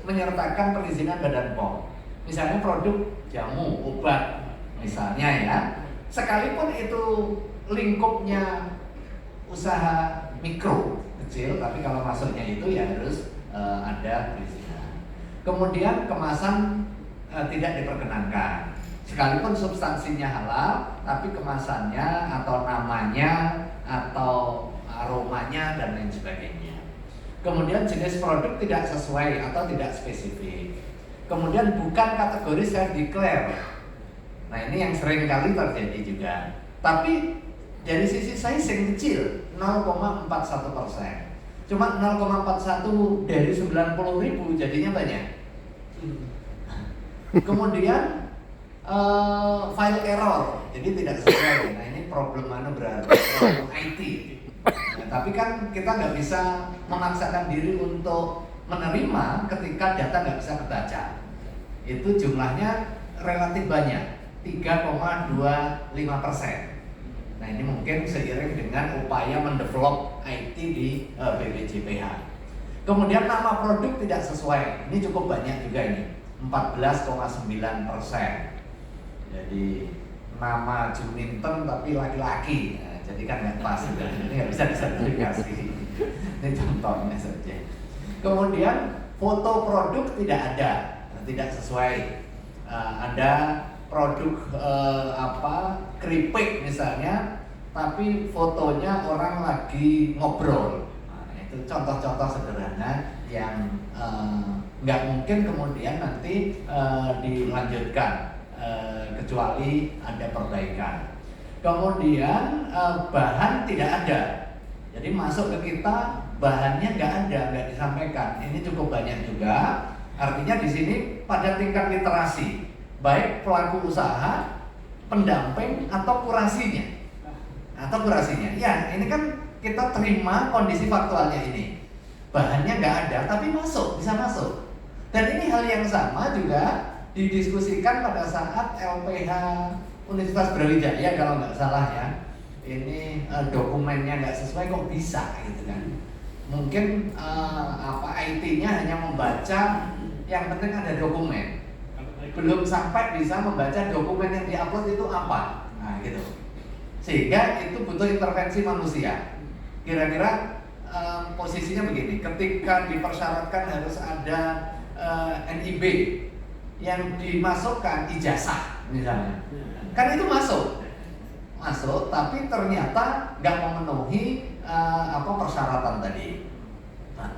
menyertakan perizinan Badan POM. Misalnya produk jamu, obat, misalnya ya. Sekalipun itu lingkupnya usaha mikro, kecil, tapi kalau masuknya itu ya harus ada perizinan. Kemudian kemasan tidak diperkenankan. Sekalipun substansinya halal, tapi kemasannya atau namanya atau aromanya dan lain sebagainya. Kemudian jenis produk tidak sesuai atau tidak spesifik. Kemudian bukan kategori self declare. Nah ini yang sering kali terjadi juga. Tapi dari sisi size yang kecil 0,41%. Cuma 0,41 dari 90.000 jadinya banyak. Kemudian file error, jadi tidak sesuai. Nah ini problem mana berarti problem IT. Nah, tapi kan kita nggak bisa memaksakan diri untuk menerima ketika data nggak bisa kebaca. Itu jumlahnya relatif banyak, 3,25%. Nah ini mungkin seiring dengan upaya mendevelop IT di BPJPH. Kemudian nama produk tidak sesuai, ini cukup banyak juga ini, 14,9%. Jadi nama Juminten tapi laki-laki, nah, jadi kan nggak pas juga. Ini nggak bisa disertifikasi. Ini contohnya saja. Kemudian foto produk tidak ada, tidak sesuai. Ada produk keripik misalnya, tapi fotonya orang lagi ngobrol. Nah, itu contoh-contoh sederhana yang nggak mungkin kemudian nanti dilanjutkan. Kecuali ada perbaikan. Kemudian bahan tidak ada, jadi masuk ke kita bahannya nggak ada, nggak disampaikan. Ini cukup banyak juga. Artinya di sini pada tingkat literasi, baik pelaku usaha, pendamping atau kurasinya, Ya, ini kan kita terima kondisi faktualnya ini. Bahannya nggak ada, tapi bisa masuk. Dan ini hal yang sama juga didiskusikan pada saat LPH Universitas Brawijaya kalau nggak salah ya. Ini dokumennya nggak sesuai kok bisa gitu kan. Mungkin IT-nya hanya membaca, yang penting ada dokumen. Belum sampai bisa membaca dokumen yang diupload itu apa. Nah gitu. Sehingga itu butuh intervensi manusia. Kira-kira posisinya begini, ketika dipersyaratkan harus ada NIB yang dimasukkan ijazah misalnya, kan itu masuk, tapi ternyata nggak memenuhi persyaratan tadi. Nah,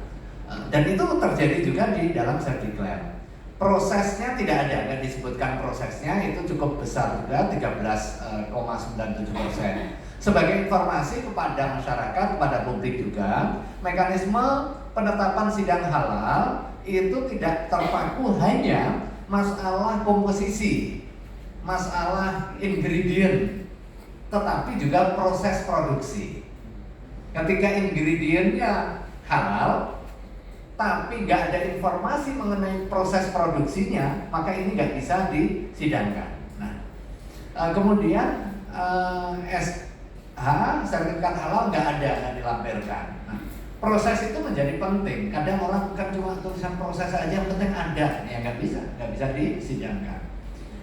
dan itu terjadi juga di dalam self declare. Prosesnya tidak ada, nggak disebutkan prosesnya, itu cukup besar juga, 13,97%. Sebagai informasi kepada masyarakat, kepada publik juga, mekanisme penetapan sidang halal itu tidak terpaku hanya masalah komposisi, masalah ingredient, tetapi juga proses produksi. Ketika ingredientnya halal, tapi nggak ada informasi mengenai proses produksinya, maka ini nggak bisa disidangkan. Nah, kemudian SH, sertifikat halal nggak dilampirkan. Nah, proses itu menjadi penting. Kadang orang bukan cuma tulisan proses aja, yang penting ada, ya nggak bisa disidangkan.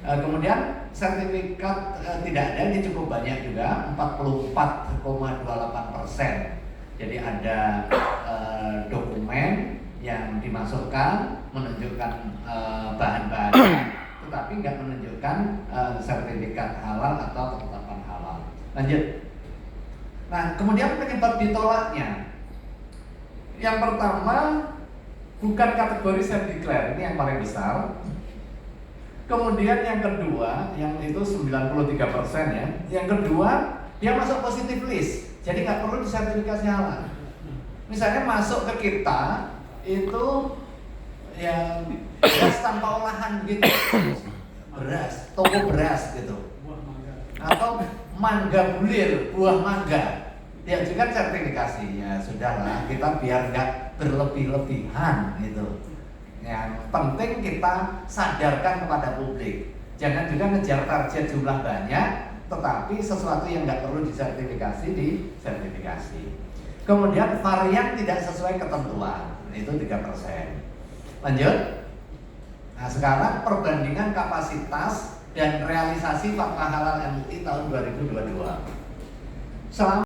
Kemudian sertifikat tidak ada, ini cukup banyak juga, 44,28%. Jadi ada dokumen yang dimasukkan menunjukkan bahan-bahannya, tetapi nggak menunjukkan sertifikat halal atau ketetapan halal. Lanjut. Nah, kemudian penyebab ditolaknya. Yang pertama, bukan kategori self declare, ini yang paling besar. Kemudian yang kedua, yang itu 93% ya. Yang kedua, dia masuk positive list, jadi nggak perlu disertifikasi halal. Misalnya masuk ke kita itu yang beras tanpa olahan gitu, toko beras gitu, atau mangga bulir, buah mangga, diajukan sertifikasi. Ya sudahlah, kita biar nggak berlebih-lebihan gitu. Yang penting kita sadarkan kepada publik, jangan juga ngejar target jumlah banyak, tetapi sesuatu yang nggak perlu disertifikasi disertifikasi. Kemudian varian tidak sesuai ketentuan, itu 3%. Lanjut. Nah, sekarang perbandingan kapasitas dan realisasi fatwa halal MUI tahun 2022. Selama